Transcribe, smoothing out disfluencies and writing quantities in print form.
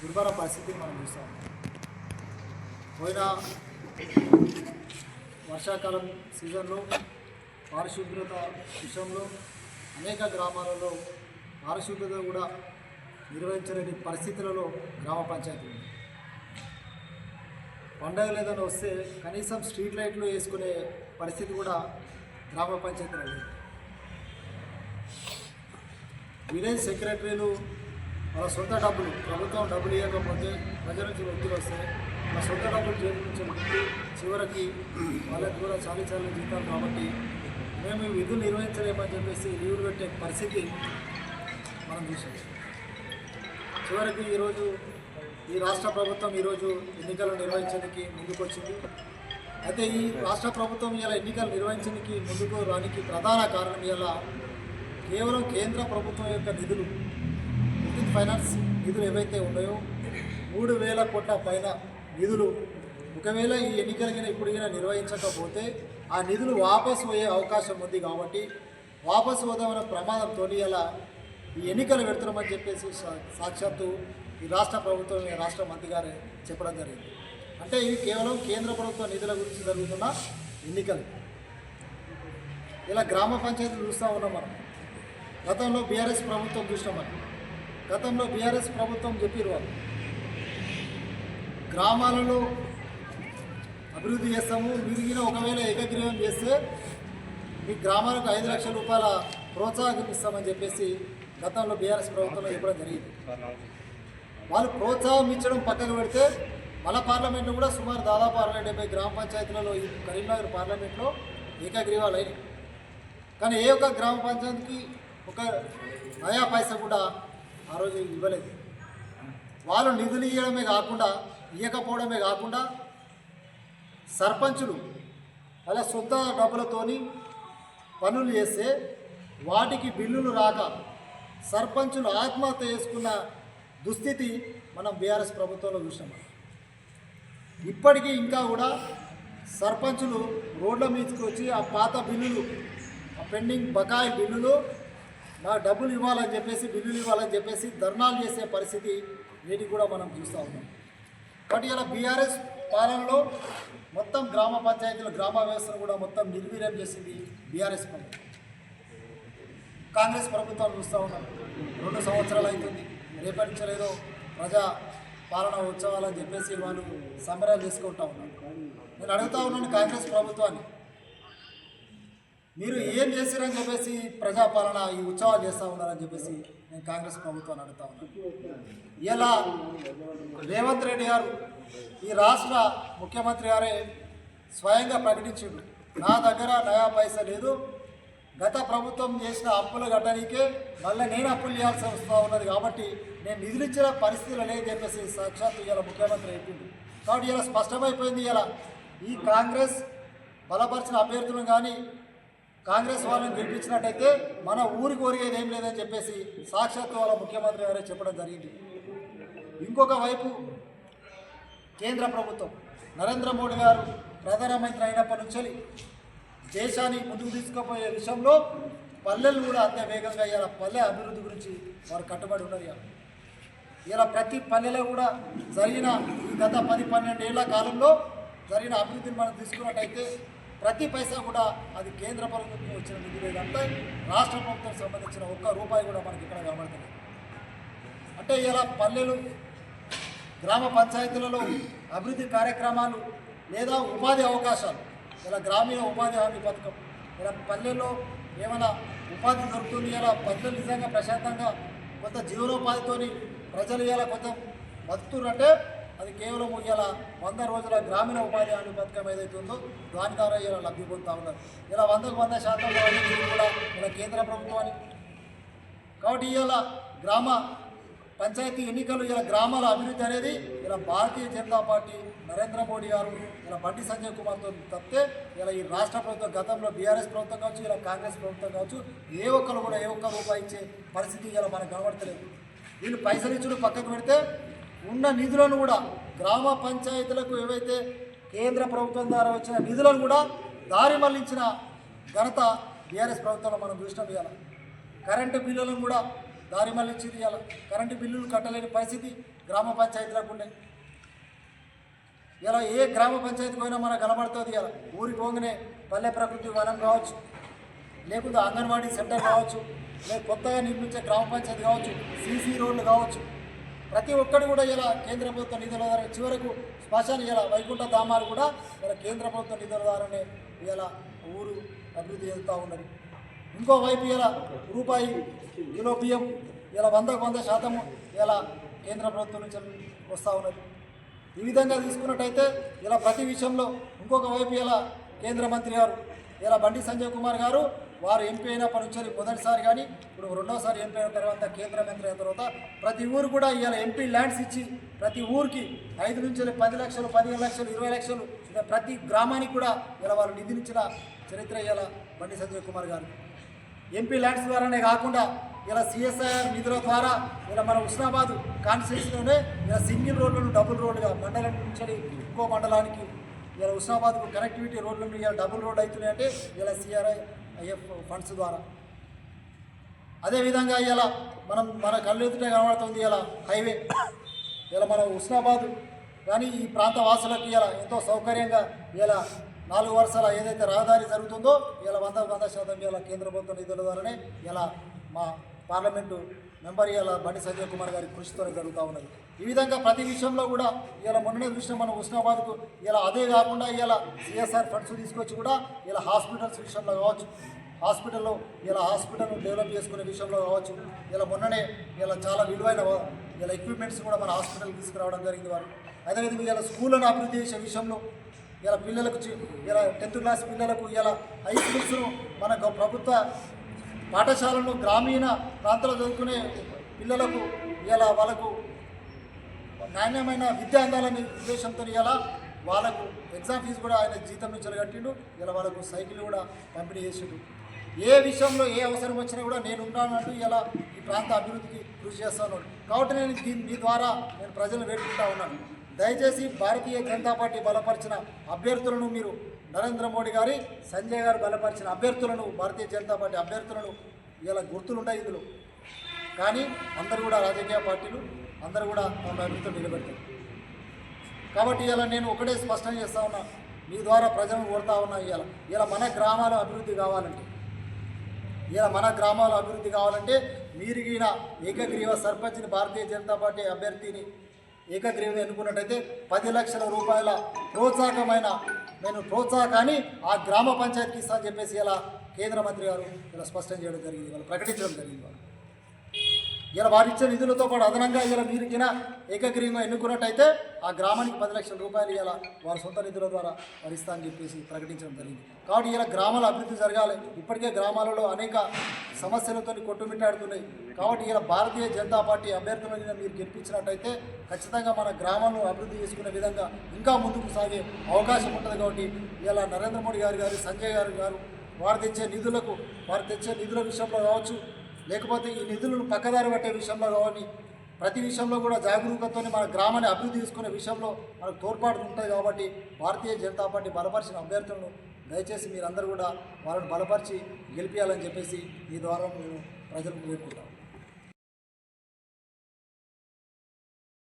దుర్భర పరిస్థితిని మనం చూస్తాం. పోయిన వర్షాకాలం సీజన్లో పారిశుభ్రత విషయంలో అనేక గ్రామాలలో పారిశుభ్రత కూడా నిర్వహించలేని పరిస్థితులలో గ్రామ పంచాయతీ ఉంది. పండుగలు ఏదైనా వస్తే కనీసం స్ట్రీట్ లైట్లు వేసుకునే పరిస్థితి కూడా గ్రామ పంచాయతీలో లేదు. విలేజ్ సెక్రటరీలు వాళ్ళ సొంత డబ్బులు, ప్రభుత్వం డబ్బులు ఇవ్వకపోతే ప్రజల నుంచి ఒత్తిడి వస్తే వాళ్ళ సొంత డబ్బులు చేయించే చివరికి వాళ్ళకి కూడా చాలీ జీతాలు కాబట్టి మేము ఈ విధులు నిర్వహించలేమని చెప్పేసి లీవులు పెట్టే పరిస్థితి మనం చూసాం. చివరికి ఈరోజు ఈ రాష్ట్ర ప్రభుత్వం ఈరోజు ఎన్నికలు నిర్వహించడానికి ముందుకు వచ్చింది. అయితే ఈ రాష్ట్ర ప్రభుత్వం ఇలా ఎన్నికలు నిర్వహించడానికి ముందుకు రానికి ప్రధాన కారణం ఇలా కేవలం కేంద్ర ప్రభుత్వం యొక్క నిధులు, విద్యుత్ ఫైనాన్స్ నిధులు ఏవైతే ఉన్నాయో 3,000 కోట్ల పైన నిధులు ఒకవేళ ఈ ఎన్నికలకైనా ఇప్పుడైనా నిర్వహించకపోతే ఆ నిధులు వాపసు అయ్యే అవకాశం ఉంది. కాబట్టి వాపసు వద్దామన్న ప్రమాదంతో ఇలా ఈ ఎన్నికలు పెడుతున్నామని చెప్పేసి సాక్షాత్తు ఈ రాష్ట్ర ప్రభుత్వం రాష్ట్ర మంత్రి గారు చెప్పడం జరిగింది. అంటే ఇవి కేవలం కేంద్ర ప్రభుత్వ నిధుల గురించి జరుగుతున్న ఎన్నికలు. ఇలా గ్రామ పంచాయతీలు చూస్తూ ఉన్నాం మనం. గతంలో బీఆర్ఎస్ ప్రభుత్వం చూసినామని, గతంలో బీఆర్ఎస్ ప్రభుత్వం చెప్పారు వాళ్ళు గ్రామాలలో అభివృద్ధి చేస్తాము, మిగిలిన ఒకవేళ ఏకగ్రీవం చేస్తే మీ గ్రామాలకు 5 లక్షల రూపాయల ప్రోత్సాహం ఇస్తామని చెప్పేసి గతంలో బీఆర్ఎస్ ప్రభుత్వంలో చెప్పడం జరిగింది. వాళ్ళు ప్రోత్సాహం ఇచ్చడం పక్కకు పెడితే మన పార్లమెంట్లో కూడా సుమారు దాదాపు 60-70 గ్రామ పంచాయతీలలో ఈ కరీంనగర్ పార్లమెంట్లో ఏకగ్రీవాలు అయినాయి. కానీ ఏ ఒక్క గ్రామ పంచాయతీకి ఒక నయా పైసా కూడా ఆ రోజు ఇవ్వలేదు. వాళ్ళు నిధులు ఇవ్వకపోవడమే కాకుండా సర్పంచులు వాళ్ళ సొంత డబ్బులతోని పనులు చేస్తే వాటికి బిల్లులు రాక సర్పంచులు ఆత్మహత్య చేసుకున్న దుస్థితి మనం బీఆర్ఎస్ ప్రభుత్వంలో చూసాం. ఇప్పటికీ ఇంకా కూడా సర్పంచులు రోడ్ల మీదకి వచ్చి ఆ పాత బిల్లులు, ఆ పెండింగ్ బకాయి బిల్లులు నాకు డబ్బులు ఇవ్వాలని చెప్పేసి ధర్నాలు చేసే పరిస్థితి వీటికి కూడా మనం చూస్తూ ఉన్నాం. కాబట్టి ఇలా బీఆర్ఎస్ పాలనలో మొత్తం గ్రామ పంచాయతీలు, గ్రామ వ్యవస్థను కూడా మొత్తం నిర్వీర్యం చేసింది బీఆర్ఎస్ ప్రభుత్వం. కాంగ్రెస్ ప్రభుత్వాలు చూస్తూ ఉన్నాం. 2 సంవత్సరాలు అవుతుంది. రేపటి నుంచి ఏదో ప్రజా పాలన ఉత్సవాలని చెప్పేసి వాళ్ళు సంబరాలు చేసుకుంటూ ఉన్నారు. నేను అడుగుతూ ఉన్నాను కాంగ్రెస్ ప్రభుత్వాన్ని, మీరు ఏం చేశారని చెప్పేసి ప్రజాపాలన ఈ ఉత్సవాలు చేస్తూ ఉన్నారని చెప్పేసి నేను కాంగ్రెస్ ప్రభుత్వాన్ని అడుగుతా ఉన్నాను. ఇలా రేవంత్ రెడ్డి గారు ఈ రాష్ట్ర ముఖ్యమంత్రి గారే స్వయంగా ప్రకటించిండు, నా దగ్గర నయా పైసా లేదు, గత ప్రభుత్వం చేసిన అప్పులు కట్టడానికే మళ్ళీ నేను అప్పులు చేయాల్సి వస్తూ ఉన్నది, కాబట్టి నేను నిధులు ఇచ్చిన పరిస్థితులు లేదని చెప్పేసి సాక్షాత్తు ఇలా ముఖ్యమంత్రి చెప్పింది. కాబట్టి ఇలా స్పష్టమైపోయింది. ఇలా ఈ కాంగ్రెస్ బలపరిచిన అభ్యర్థులను కానీ కాంగ్రెస్ వాళ్ళని గెలిపించినట్టయితే మన ఊరికి ఒరిగేది ఏం లేదని చెప్పేసి సాక్షాత్తు వాళ్ళ ముఖ్యమంత్రి గారే చెప్పడం జరిగింది. ఇంకొక వైపు కేంద్ర ప్రభుత్వం నరేంద్ర మోడీ గారు ప్రధానమంత్రి అయినప్పటి నుంచి దేశాన్ని ముందుకు తీసుకుపోయే విషయంలో పల్లెలు కూడా అంతే వేగంగా ఇలా పల్లె అభివృద్ధి గురించి వారు కట్టుబడి ఉన్నారు. ఇలా ప్రతి పల్లెలో కూడా జరిగిన ఈ గత 10-12 ఏళ్ల కాలంలో జరిగిన అభివృద్ధిని మనం తీసుకున్నట్టయితే ప్రతి పైసా కూడా అది కేంద్ర ప్రభుత్వం వచ్చిన నిధి లేదంటే రాష్ట్ర ప్రభుత్వం సంబంధించిన ఒక్క రూపాయి కూడా మనకి ఇక్కడ కనబడుతుంది. అంటే ఇలా పల్లెలు, గ్రామ పంచాయతీలలో అభివృద్ధి కార్యక్రమాలు లేదా ఉపాధి అవకాశాలు, ఇలా గ్రామీణ ఉపాధి హామీ పథకం, ఇలా పల్లెల్లో ఏమైనా ఉపాధి దొరుకుతుంది, ఇలా పల్లెలు నిజంగా ప్రశాంతంగా కొంత జీవనోపాధితోని ప్రజలు ఇలా కొంత బతుకుతున్నట్టే అది కేవలం ఇలా 100 రోజుల గ్రామీణ ఉపాధి హామీ పథకం ఏదైతే ఉందో దాని ద్వారా ఇలా లబ్ధి పొందుతూ ఉన్నారు. ఇలా 100% కూడా ఇలా కేంద్ర ప్రభుత్వాన్ని. కాబట్టి ఇలా గ్రామ పంచాయతీ ఎన్నికలు, ఇలా గ్రామాల అభివృద్ధి అనేది ఇలా భారతీయ జనతా పార్టీ నరేంద్ర మోడీ గారు ఇలా బండి సంజయ్ కుమార్తో తప్పితే ఇలా ఈ రాష్ట్ర ప్రభుత్వం గతంలో బీఆర్ఎస్ ప్రభుత్వం కావచ్చు, ఇలా కాంగ్రెస్ ప్రభుత్వం కావచ్చు, ఏ ఒక్క రూపాయి ఇచ్చే పరిస్థితి ఇలా మనకు కనబడతలేదు. వీళ్ళు పైసలు ఇచ్చుడు పక్కకు పెడితే ఉన్న నిధులను కూడా గ్రామ పంచాయతీలకు ఏవైతే కేంద్ర ప్రభుత్వం ద్వారా వచ్చిన నిధులను కూడా దారి మళ్లించిన ఘనత బీఆర్ఎస్ ప్రభుత్వంలో మనం చూసినాం. ఇవాళ కరెంటు బిల్లులను కూడా దారి మళ్ళించింది. ఇలా కరెంటు బిల్లులు కట్టలేని పరిస్థితి గ్రామ పంచాయతీలకు ఉండే. ఇలా ఏ గ్రామ పంచాయతీ పోయినా మనకు కనబడుతుంది. ఇలా ఊరికి పోగానే పల్లె ప్రకృతి వనం కావచ్చు, లేకపోతే అంగన్వాడీ సెంటర్ కావచ్చు, లేక కొత్తగా నిర్మించే గ్రామ పంచాయతీ కావచ్చు, సీసీ రోడ్లు కావచ్చు, ప్రతి ఒక్కటి కూడా ఇలా కేంద్ర ప్రభుత్వ నిధుల ద్వారా చివరకు శ్మశాన ఇలా వైకుంఠ ధామాలు కూడా ఇలా కేంద్ర ప్రభుత్వ నిధుల ద్వారానే ఇలా ఊరు అభివృద్ధి చెందుతూ ఉన్నది. ఇంకోవైపు ఇలా రూపాయి కిలో బియ్యం ఇలా 100% ఇలా కేంద్ర ప్రభుత్వం నుంచి వస్తూ ఉన్నది. ఈ విధంగా తీసుకున్నట్టయితే ఇలా ప్రతి విషయంలో ఇంకొక వైపు ఇలా కేంద్ర మంత్రి గారు ఇలా బండి సంజయ్ కుమార్ గారు వారు ఎంపీ అయినప్పటి నుంచి మొదటిసారి కానీ ఇప్పుడు రెండోసారి ఎంపీ అయిన తర్వాత కేంద్ర మంత్రి అయిన తర్వాత ప్రతి ఊరు కూడా ఇలా ఎంపీ ల్యాండ్స్ ఇచ్చి ప్రతి ఊరికి 5 నుంచి 10 లక్షలు, 15 లక్షలు, 20 లక్షలు ఇలా ప్రతి గ్రామానికి కూడా ఇలా వాళ్ళు నిధులిచ్చిన చరిత్ర ఇలా బండి సంజయ్ కుమార్ గారు. ఎంపీ ల్యాండ్స్ ద్వారానే కాకుండా ఇలా సిఎస్ఐఆర్ నిధుల ద్వారా ఇలా మన హుస్నాబాద్ కాన్స్టిట్యూన్సీలోనే ఇలా సింగిల్ రోడ్లను డబుల్ రోడ్డుగా మండలం నుంచి ఇంకో మండలానికి ఇలా హుస్నాబాద్కు కనెక్టివిటీ రోడ్లను ఇలా డబుల్ రోడ్ అవుతున్నాయంటే ఇలా సిఆర్ఐఎఫ్ ఫండ్స్ ద్వారా. అదేవిధంగా ఇలా మన కళ్ళు ఎదుటే కనబడుతుంది ఇలా హైవే ఇలా మన హుస్నాబాద్ కానీ ఈ ప్రాంత వాసులకు ఇలా ఎంతో సౌకర్యంగా ఇలా 4 వరుసల ఏదైతే రహదారి జరుగుతుందో ఇలా 100% ఇలా కేంద్ర ప్రభుత్వ నిధుల ద్వారానే ఇలా మా పార్లమెంటు మెంబర్ ఇలా బండి సంజయ్ కుమార్ గారి కృషితో జరుగుతూ ఉన్నది. ఈ విధంగా ప్రతి విషయంలో కూడా ఇలా మొన్ననే చూసిన మనం హుస్నాబాద్కు ఇలా అదే కాకుండా ఇలా సిఎస్ఆర్ ఫండ్స్ తీసుకొచ్చి కూడా ఇలా హాస్పిటల్స్ విషయంలో కావచ్చు, హాస్పిటల్ను డెవలప్ చేసుకునే విషయంలో కావచ్చు, ఇలా మొన్ననే ఇలా చాలా విలువైన ఇలా ఎక్విప్మెంట్స్ కూడా మన హాస్పిటల్కి తీసుకురావడం జరిగింది వారు. అదేవిధంగా ఇలా స్కూళ్ళను అభివృద్ధి చేసే విషయంలో ఇలా పిల్లలకు ఇలా 10th క్లాస్ పిల్లలకు ఇలా హై స్కూల్స్ను మన ప్రభుత్వ పాఠశాలను గ్రామీణ ప్రాంతాల్లో చదువుకునే పిల్లలకు ఇలా వాళ్ళకు నాణ్యమైన విద్య అందాలనే ఉద్దేశంతో ఇలా వాళ్ళకు ఎగ్జామ్ ఫీజు కూడా ఆయన జీతం నుంచి కట్టిండు. ఇలా వాళ్ళకు సైకిల్ కూడా పంపిణీ చేసిండు. ఏ విషయంలో ఏ అవసరం వచ్చినా కూడా నేను ఉన్నానంటూ ఇలా ఈ ప్రాంత అభివృద్ధికి కృషి చేస్తాను. కాబట్టి నేను మీ ద్వారా నేను ప్రజలను వేడుకుంటా ఉన్నాను. దయచేసి భారతీయ జనతా పార్టీ బలపరిచిన అభ్యర్థులను మీరు నరేంద్ర మోడీ గారి సంజయ్ గారు బలపరిచిన అభ్యర్థులను భారతీయ జనతా పార్టీ అభ్యర్థులను ఇలా గుర్తులుంటాయి ఇందులో. కానీ అందరూ కూడా రాజకీయ పార్టీలు అందరూ కూడా తమ అభివృద్ధితో నిలబెడతారు. కాబట్టి ఇలా నేను ఒకటే స్పష్టం చేస్తూ ఉన్నా, మీ ద్వారా ప్రజలను కోరుతా ఉన్నా. ఇలా మన గ్రామాల అభివృద్ధి కావాలంటే మీరు ఈయన ఏకగ్రీవ సర్పంచ్ని భారతీయ జనతా పార్టీ అభ్యర్థిని ఏకగ్రీవం ఎన్నుకున్నట్టయితే 10 లక్షల రూపాయల ప్రోత్సాహకాన్ని ఆ గ్రామ పంచాయతీకి ఇస్తా అని చెప్పేసి ఇలా కేంద్ర మంత్రి గారు ఇలా స్పష్టం చేయడం జరిగింది, వాళ్ళు ప్రకటించడం జరిగింది. ఇలా వారిచ్చే నిధులతో పాటు అదనంగా ఇలా మీరుకిన ఏకగ్రీవంగా ఎన్నుకున్నట్టయితే ఆ గ్రామానికి 10 లక్షల రూపాయలు ఇలా వారి సొంత నిధుల ద్వారా వరిస్తా అని చెప్పేసి ప్రకటించడం జరిగింది. కాబట్టి ఇలా గ్రామాల అభివృద్ధి జరగాలి. ఇప్పటికే గ్రామాలలో అనేక సమస్యలతో కొట్టుమిట్టాడుతున్నాయి. కాబట్టి ఇలా భారతీయ జనతా పార్టీ అభ్యర్థులను మీరు గెలిపించినట్టయితే ఖచ్చితంగా మన గ్రామాలను అభివృద్ధి చేసుకునే విధంగా ఇంకా ముందుకు సాగే అవకాశం ఉంటుంది. కాబట్టి ఇలా నరేంద్ర మోడీ గారు సంజయ్ గారు వారు తెచ్చే నిధుల విషయంలో కావచ్చు, లేకపోతే ఈ నిధులను పక్కదారి పట్టే విషయంలో కానీ ప్రతి విషయంలో కూడా జాగరూకతతో మన గ్రామాన్ని అభివృద్ధి చేసుకునే విషయంలో మనకు తోడ్పాటు ఉంటుంది. కాబట్టి భారతీయ జనతా పార్టీ బలపరిచిన అభ్యర్థులను దయచేసి మీరందరూ కూడా వాళ్ళని బలపరిచి గెలిపించాలని చెప్పేసి ఈ ద్వారా నేను ప్రజలకు వేడుకుంటాను.